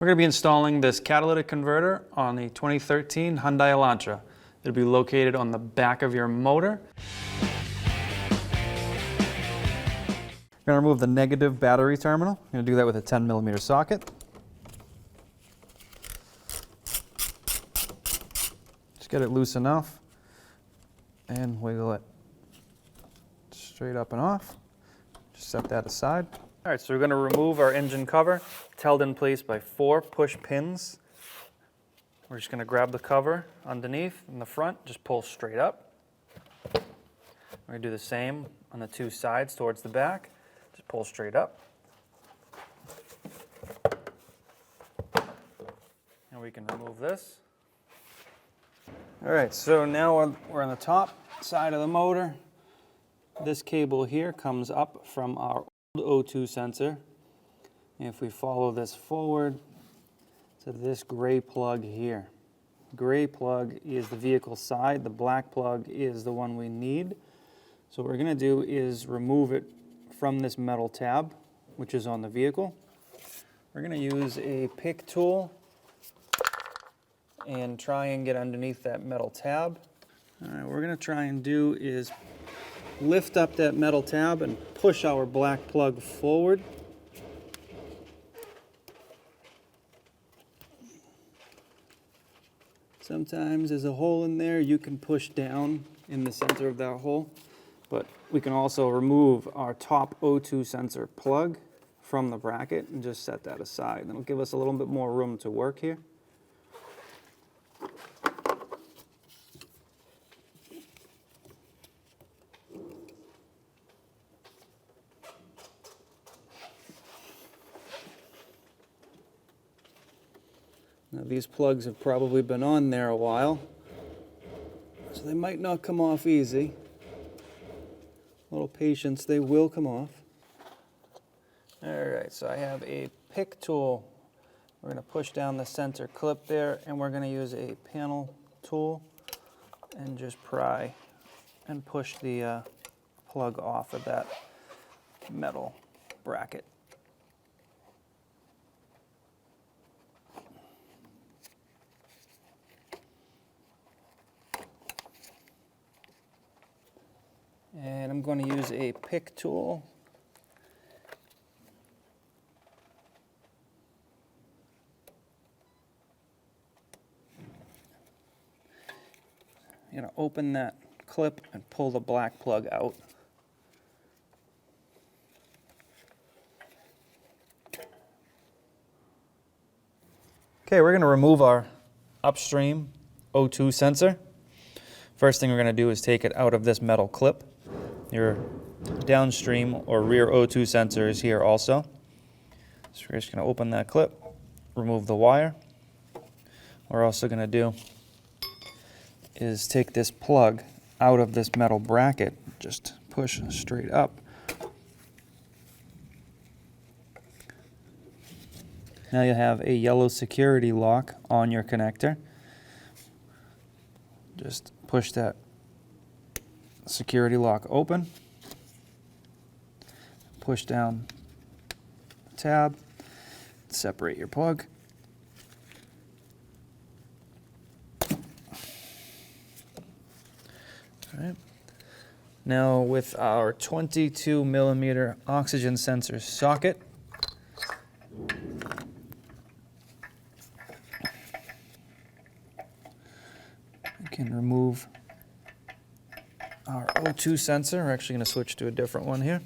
We're going to be installing this catalytic converter on the 2013 Hyundai Elantra. It'll be located on the back of your motor. We're going to remove the negative battery terminal. I'm going to do that with a 10mm socket. Just get it loose enough and wiggle it straight up and off. Just set that aside. All right, so we're going to remove our engine cover. It's held in place by 4 push pins. We're just going to grab the cover underneath in the front, just pull straight up. We're going to do the same on the 2 sides towards the back. Just pull straight up. And we can remove this. All right, so now we're on the top side of the motor. This cable here comes up from our O2 sensor. And if we follow this forward to this gray plug here. Gray plug is the vehicle side, the black plug is the one we need. So what we're going to do is remove it from this metal tab, which is on the vehicle. We're going to use a pick tool and try and get underneath that metal tab. All right, what we're going to try and do is lift up that metal tab and push our black plug forward. Sometimes there's a hole in there. You can push down in the center of that hole, but we can also remove our top O2 sensor plug from the bracket and just set that aside. That'll give us a little bit more room to work here. Now these plugs have probably been on there a while, so they might not come off easy. A little patience, they will come off. All right, so I have a pick tool. We're going to push down the center clip there, and we're going to use a panel tool and just pry and push the plug off of that metal bracket. And I'm going to use a pick tool. I'm going to open that clip and pull the black plug out. Okay, we're going to remove our upstream O2 sensor. First thing we're going to do is take it out of this metal clip. Your downstream or rear O2 sensor is here also. So we're just going to open that clip, remove the wire. What we're also going to do is take this plug out of this metal bracket, just push straight up. Now you have a yellow security lock on your connector. Just push that security lock open, push down the tab, separate your plug. All right. Now with our 22mm oxygen sensor socket, we can remove our O2 sensor. We're actually going to switch to a different one here.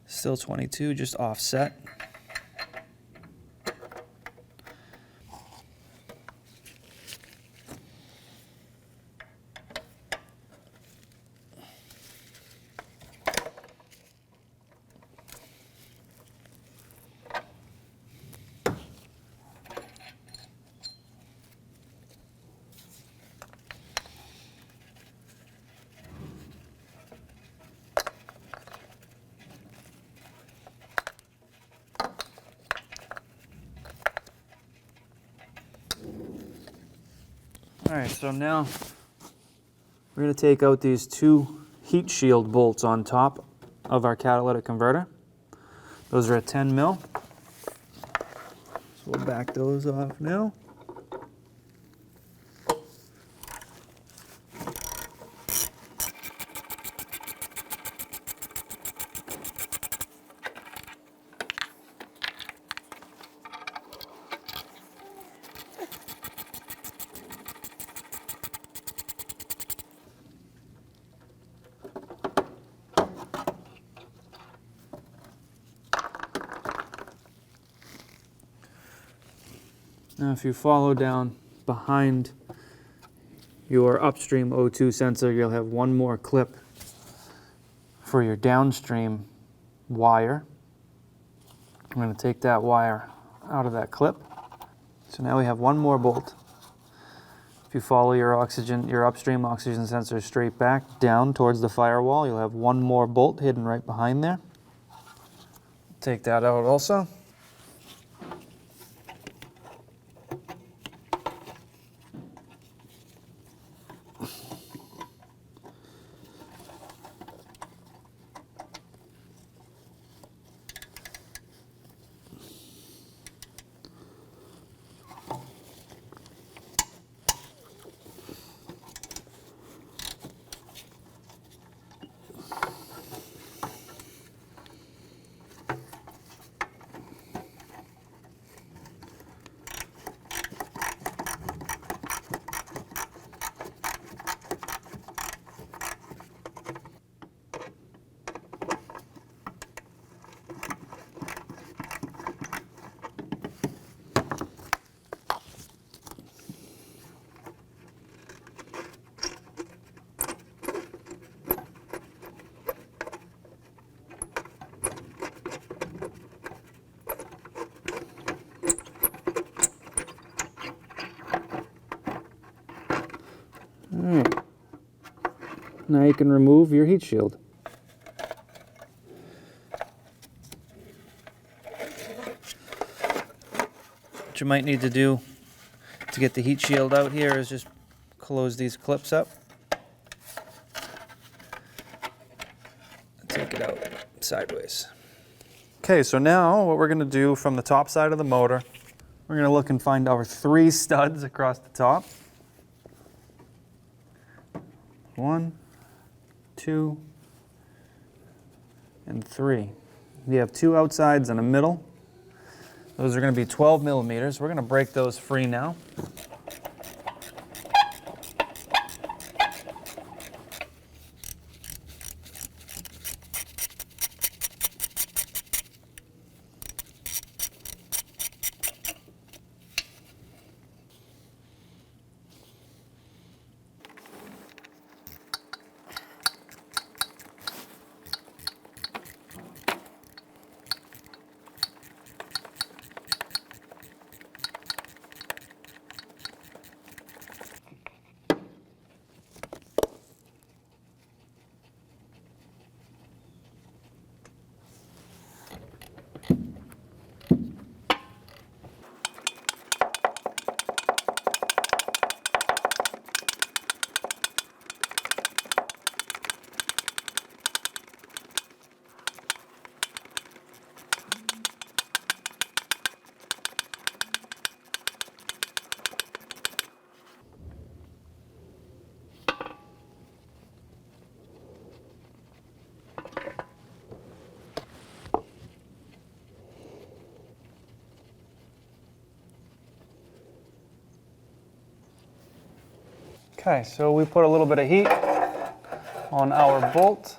Still 22, just offset. All right, so now we're going to take out these 2 heat shield bolts on top of our catalytic converter. Those are at 10 mil. So we'll back those off now. Now if you follow down behind your upstream O2 sensor, you'll have one more clip for your downstream wire. I'm going to take that wire out of that clip. So now we have one more bolt. If you follow your upstream oxygen sensor straight back down towards the firewall, you'll have one more bolt hidden right behind there. Take that out also. Alright, now you can remove your heat shield. What you might need to do to get the heat shield out here is just close these clips up. Take it out sideways. Okay, so now what we're going to do from the top side of the motor, we're going to look and find our 3 studs across the top. 1, 2, and 3. We have 2 outsides and a middle. Those are going to be 12 millimeters. We're going to break those free now. Okay, so we put a little bit of heat on our bolt.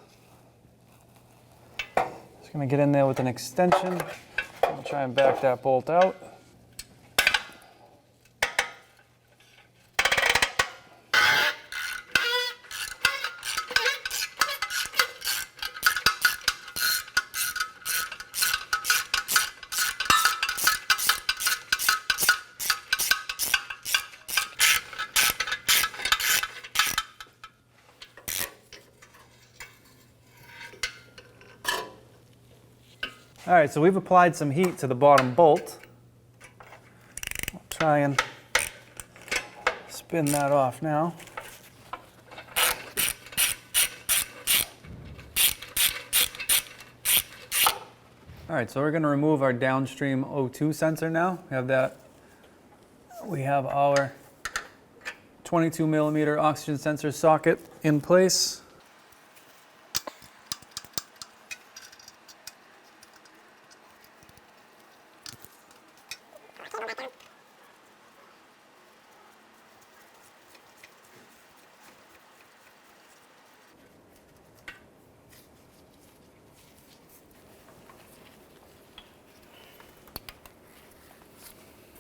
Just going to get in there with an extension. I'll try and back that bolt out. All right, so we've applied some heat to the bottom bolt. I'll try and spin that off now. All All right, so we're going to remove our downstream O2 sensor now. We have our 22 millimeter oxygen sensor socket in place.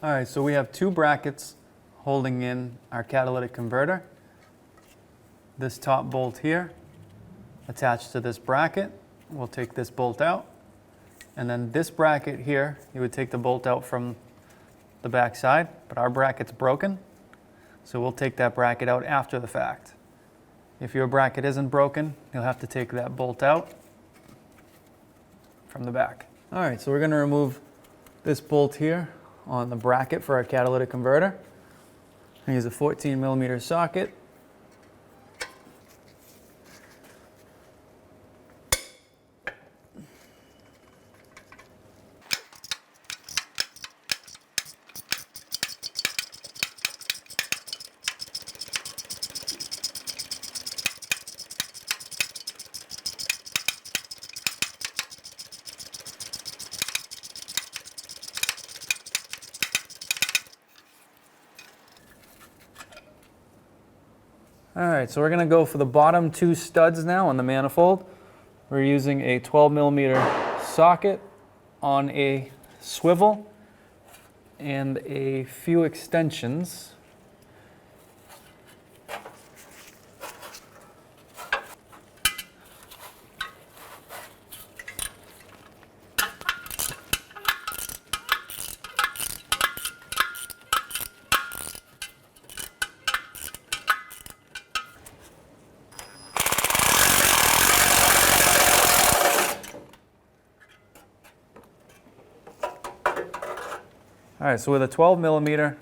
All right, so we have two brackets holding in our catalytic converter. This top bolt here attached to this bracket. We'll take this bolt out. And then this bracket here, you would take the bolt out from the back side, but our bracket's broken. So we'll take that bracket out after the fact. If your bracket isn't broken, you'll have to take that bolt out from the back. All right, so we're going to remove this bolt here on the bracket for our catalytic converter. I use a 14 millimeter socket. All right, so we're going to go for the bottom two studs now on the manifold. We're using a 12 millimeter socket on a swivel and a few extensions. All right, so with a 12 millimeter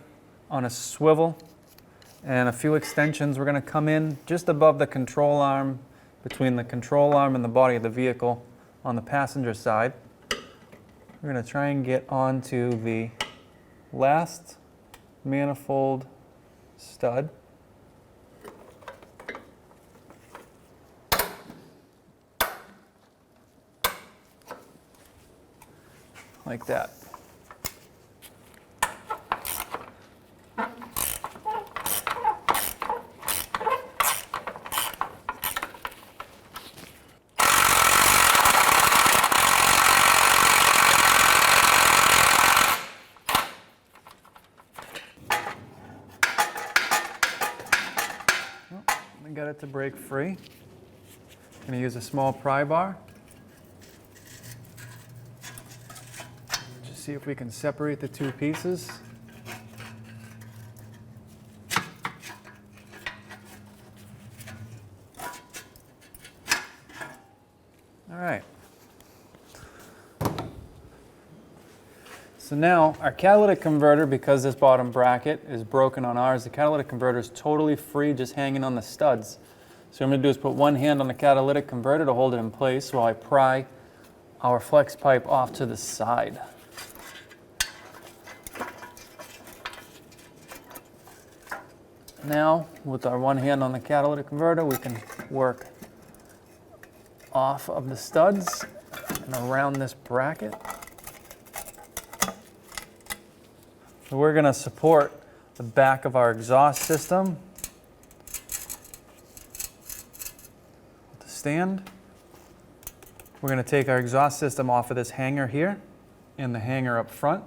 on a swivel and a few extensions, we're going to come in just above the control arm, between the control arm and the body of the vehicle on the passenger side. We're going to try and get onto the last manifold stud. Like that. Get it to break free. I'm going to use a small pry bar. Just see if we can separate the two pieces. All right. So now our catalytic converter, because this bottom bracket is broken on ours, the catalytic converter is totally free, just hanging on the studs. So what I'm going to do is put one hand on the catalytic converter to hold it in place while I pry our flex pipe off to the side. Now, with our one hand on the catalytic converter, we can work off of the studs and around this bracket. So we're going to support the back of our exhaust system with the stand. We're going to take our exhaust system off of this hanger here and the hanger up front,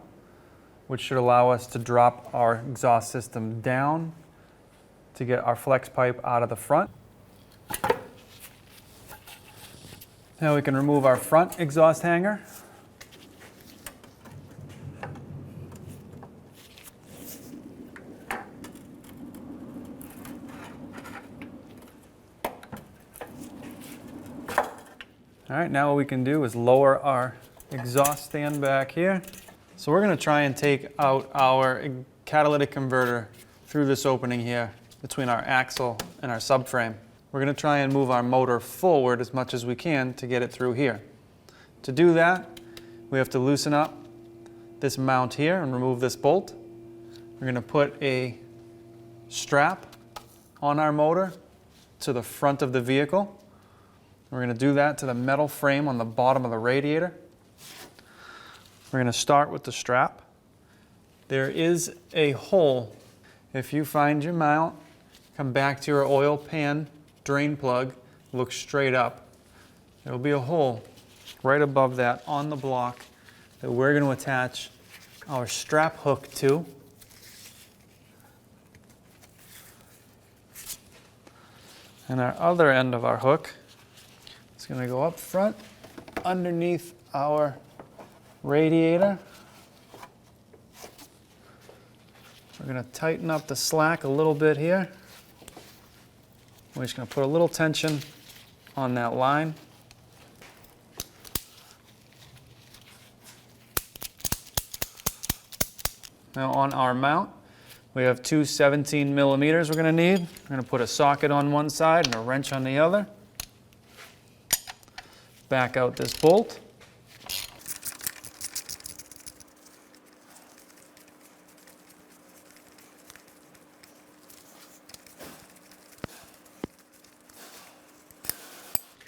which should allow us to drop our exhaust system down to get our flex pipe out of the front. Now we can remove our front exhaust hanger. All right, now what we can do is lower our exhaust stand back here. So we're going to try and take out our catalytic converter through this opening here between our axle and our subframe. We're going to try and move our motor forward as much as we can to get it through here. To do that, we have to loosen up this mount here and remove this bolt. We're going to put a strap on our motor to the front of the vehicle. We're going to do that to the metal frame on the bottom of the radiator. We're going to start with the strap. There is a hole. If you find your mount, come back to your oil pan drain plug, look straight up. There will be a hole right above that on the block that we're going to attach our strap hook to. And our other end of our hook is going to go up front underneath our radiator. We're going to tighten up the slack a little bit here. We're just going to put a little tension on that line. Now on our mount, we have two 17 millimeters we're going to need. We're going to put a socket on one side and a wrench on the other. Back out this bolt.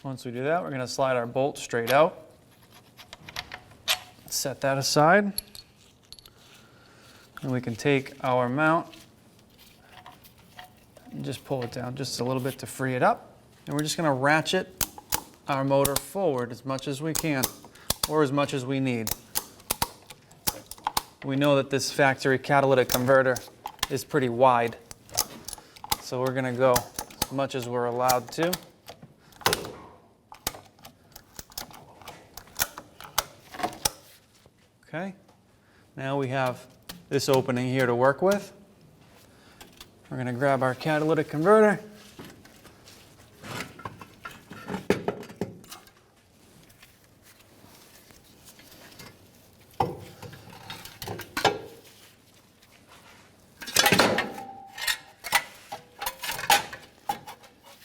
Once we do that, we're going to slide our bolt straight out. Set that aside. And we can take our mount and just pull it down just a little bit to free it up. And we're just going to ratchet our motor forward as much as we can, or as much as we need. We know that this factory catalytic converter is pretty wide, so we're going to go as much as we're allowed to. Okay, now we have this opening here to work with. We're going to grab our catalytic converter.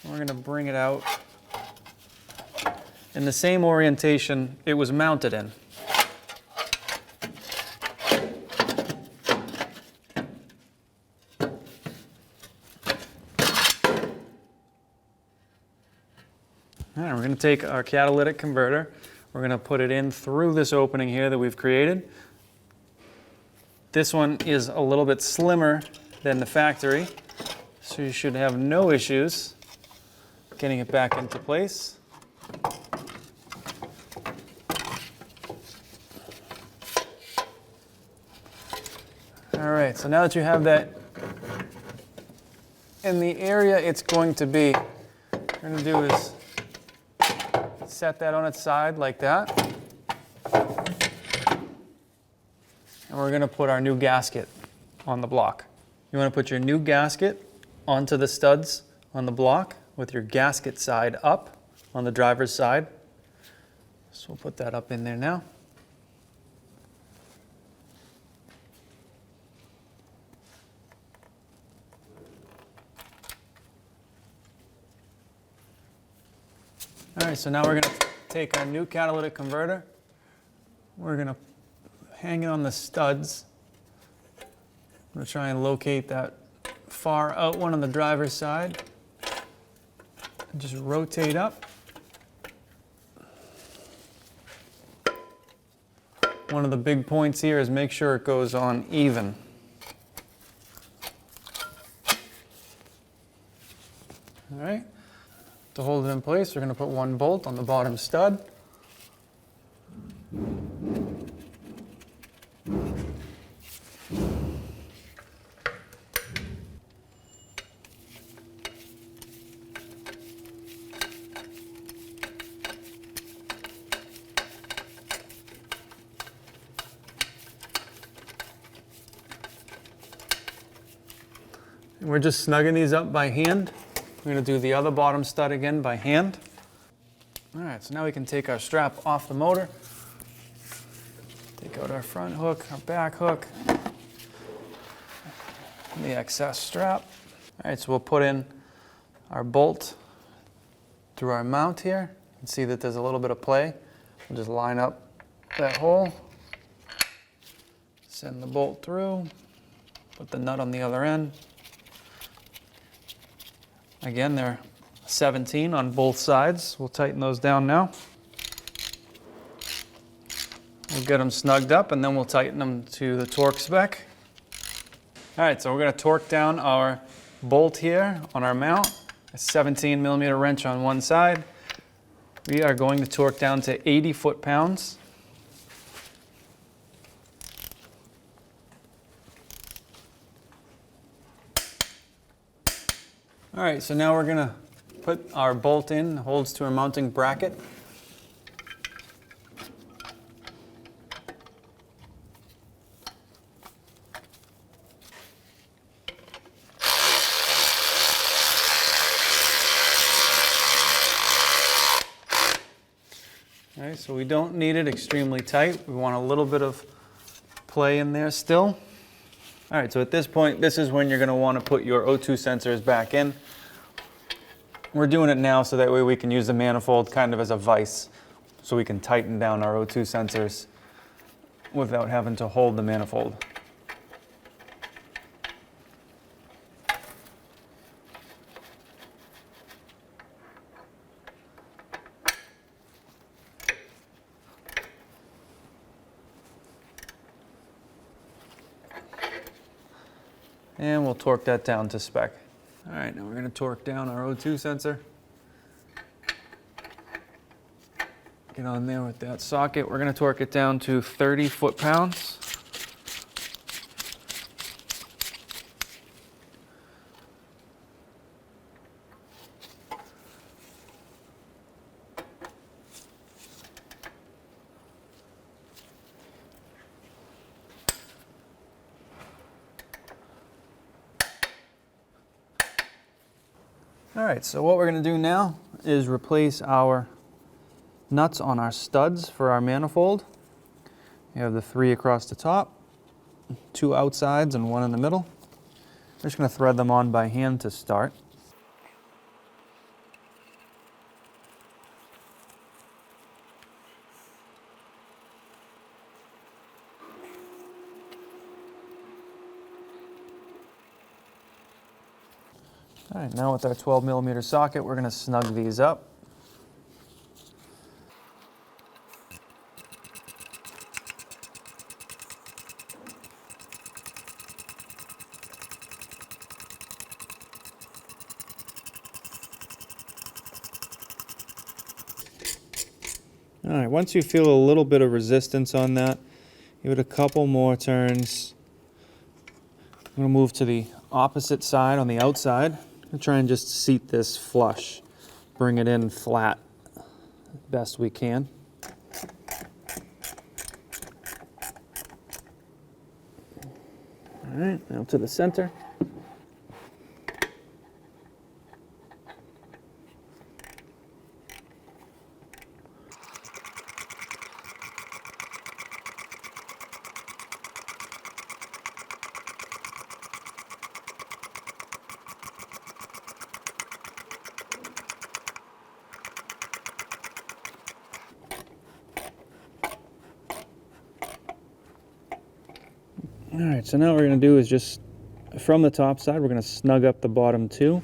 We're going to bring it out in the same orientation it was mounted in. All right, we're going to take our catalytic converter, we're going to put it in through this opening here that we've created. This one is a little bit slimmer than the factory, so you should have no issues getting it back into place. All right, so now that you have that in the area it's going to be, what we're going to do is set that on its side like that. And we're going to put our new gasket on the block. You want to put your new gasket onto the studs on the block with your gasket side up on the driver's side. So we'll put that up in there now. All right, so now we're going to take our new catalytic converter. We're going to hang it on the studs. I'm going to try and locate that far out one on the driver's side. And just rotate up. One of the big points here is make sure it goes on even. All right. To hold it in place, we're going to put one bolt on the bottom stud. And we're just snugging these up by hand. We're going to do the other bottom stud again by hand. All right, so now we can take our strap off the motor. Take out our front hook, our back hook, and the excess strap. All right, so we'll put in our bolt through our mount here. You can see that there's a little bit of play. We'll just line up that hole, send the bolt through, put the nut on the other end. Again, they're 17 on both sides. We'll tighten those down now. We'll get them snugged up and then we'll tighten them to the torque spec. All right, so we're gonna torque down our bolt here on our mount, a 17mm wrench on one side. We are going to torque down to 80 foot-pounds. All right, so now we're gonna put our bolt in, holds to a mounting bracket. All right, so we don't need it extremely tight. We want a little bit of play in there still. All right, so at this point, this is when you're gonna wanna put your O2 sensors back in. We're doing it now so that way we can use the manifold kind of as a vise so we can tighten down our O2 sensors without having to hold the manifold. And we'll torque that down to spec. All right, now we're gonna torque down our O2 sensor. Get on there with that socket. We're gonna torque it down to 30 foot-pounds. All right, so what we're gonna do now is replace our nuts on our studs for our manifold. We have the 3 across the top, 2 outsides and 1 in the middle. We're just gonna thread them on by hand to start. All right, now with our 12mm socket, we're gonna snug these up. All right, once you feel a little bit of resistance on that, give it a couple more turns. I'm gonna move to the opposite side on the outside. I'm gonna try and just seat this flush, bring it in flat best we can. All right, now to the center. All right, so now what we're going to do is just, from the top side, we're going to snug up the bottom 2.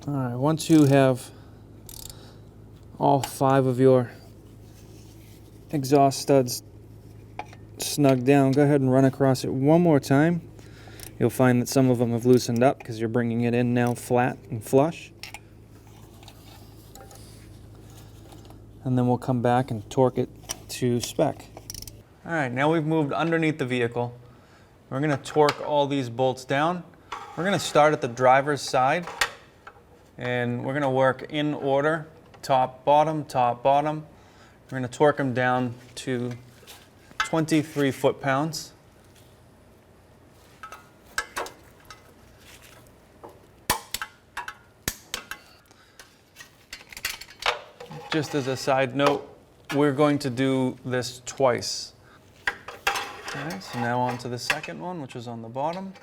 All right, once you have all 5 of your exhaust studs snugged down, go ahead and run across it one more time. You'll find that some of them have loosened up because you're bringing it in now flat and flush. And then we'll come back and torque it to spec. All right, now we've moved underneath the vehicle. We're gonna torque all these bolts down. We're gonna start at the driver's side and we're gonna work in order, top, bottom, top, bottom. We're gonna torque them down to 23 foot-pounds. Just as a side note, we're going to do this twice. All right, so now on to the second one, which is on the bottom.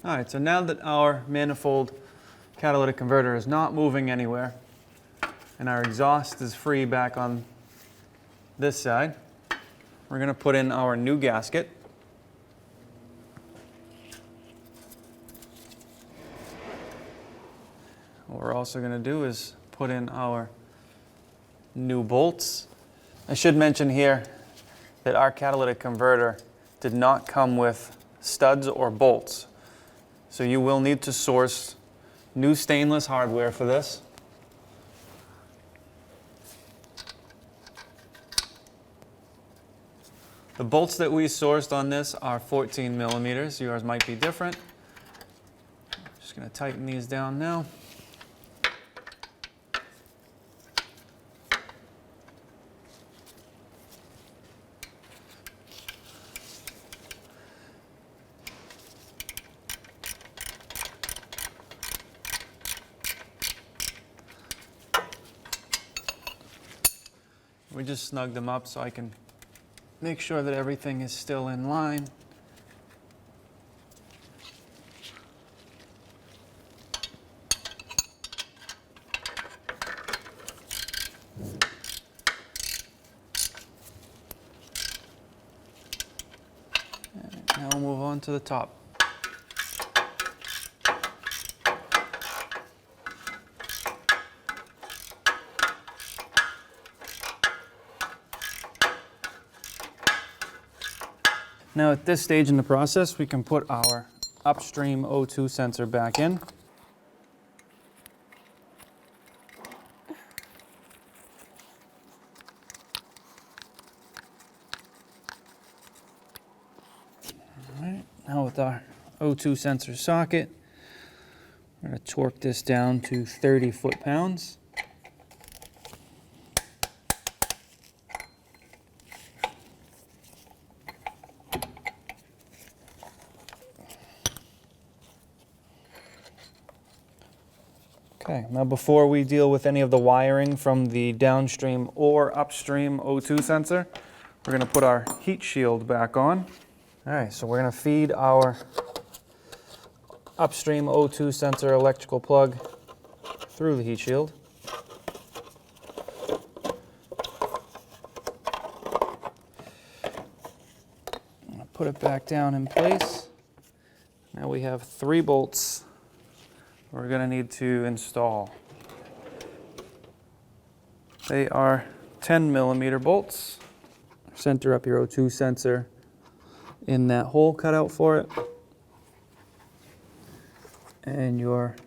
All right, so now that our manifold catalytic converter is not moving anywhere and our exhaust is free back on this side, we're going to put in our new gasket. What we're also going to do is put in our new bolts. I should mention here that our catalytic converter did not come with studs or bolts. So you will need to source new stainless hardware for this. The bolts that we sourced on this are 14 millimeters. Yours might be different. Just going to tighten these down now. We just snug them up so I can make sure that everything is still in line. And now we'll move on to the top. Now at this stage in the process, we can put our upstream O2 sensor back in. All right, now with our O2 sensor socket, we're going to torque this down to 30 foot-pounds. Okay, now before we deal with any of the wiring from the downstream or upstream O2 sensor, we're going to put our heat shield back on. All right, so we're going to feed our upstream O2 sensor electrical plug through the heat shield. Put it back down in place. Now we have 3 bolts we're going to need to install. They are 10 millimeter bolts. Center up your O2 sensor in that hole cut out for it. And your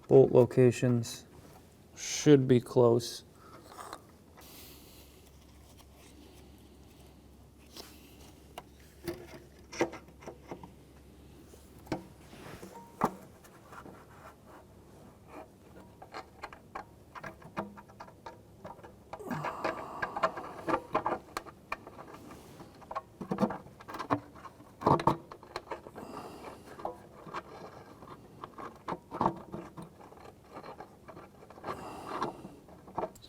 bolt locations should be close.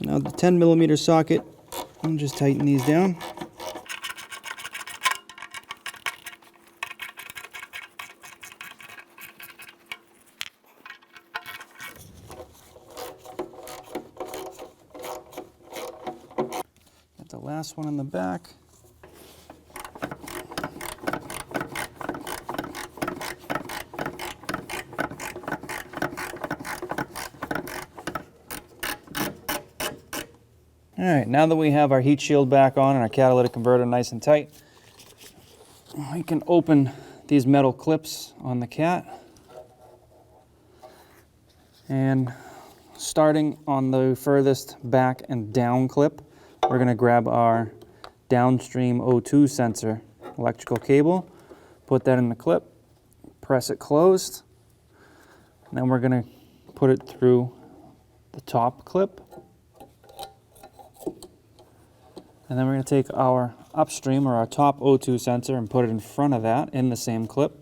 So now the 10 millimeter socket, I'll just tighten these down. Got the last one in the back. All right, now that we have our heat shield back on and our catalytic converter nice and tight, we can open these metal clips on the cat. And starting on the furthest back and down clip, we're going to grab our downstream O2 sensor electrical cable, put that in the clip, press it closed, and then we're going to put it through the top clip. And then we're going to take our upstream or our top O2 sensor and put it in front of that in the same clip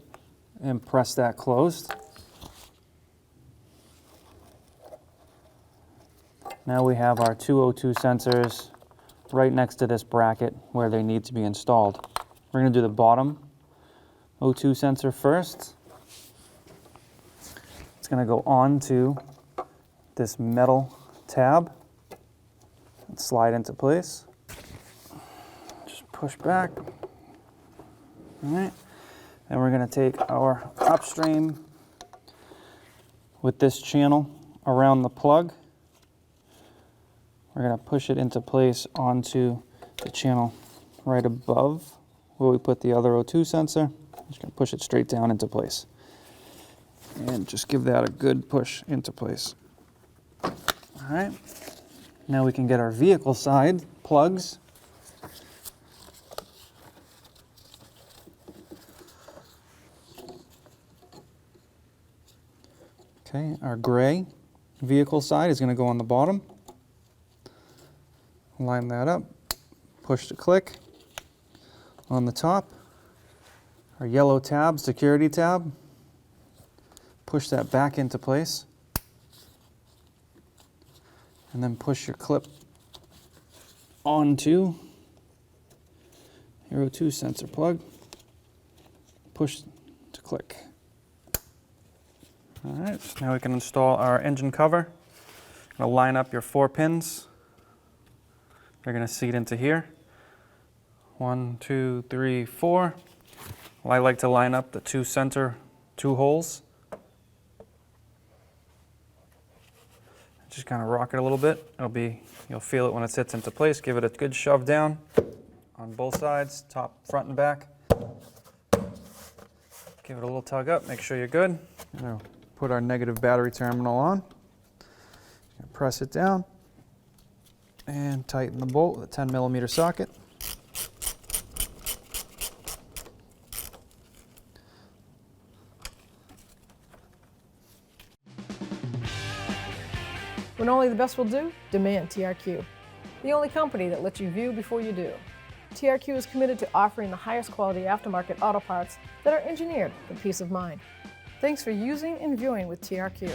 and press that closed. Now we have our 2 O2 sensors right next to this bracket where they need to be installed. We're going to do the bottom O2 sensor first. going to go onto this metal tab and slide into place. Just push back. All right. And we're going to take our upstream with this channel around the plug. We're going to push it into place onto the channel right above where we put the other O2 sensor. Just going to push it straight down into place. And just give that a good push into place. All right. Now we can get our vehicle side plugs. Okay, our gray vehicle side is going to go on the bottom. Line that up, push to click. On the top, our yellow tab, security tab, push that back into place. And then push your clip onto your O2 sensor plug. Push to click. All right, so now we can install our engine cover. Going to line up your 4 pins. They're going to seat into here. 1, 2, 3, 4. Well, I like to line up the 2 center 2 holes. Just kind of rock it a little bit. You'll feel it when it sits into place. Give it a good shove down on both sides, top, front, and back. Give it a little tug up. Make sure you're good. Put our negative battery terminal on. Press it down and tighten the bolt with a 10mm socket. When only the best will do, demand TRQ. The only company that lets you view before you do. TRQ is committed to offering the highest quality aftermarket auto parts that are engineered for peace of mind. Thanks for using and viewing with TRQ.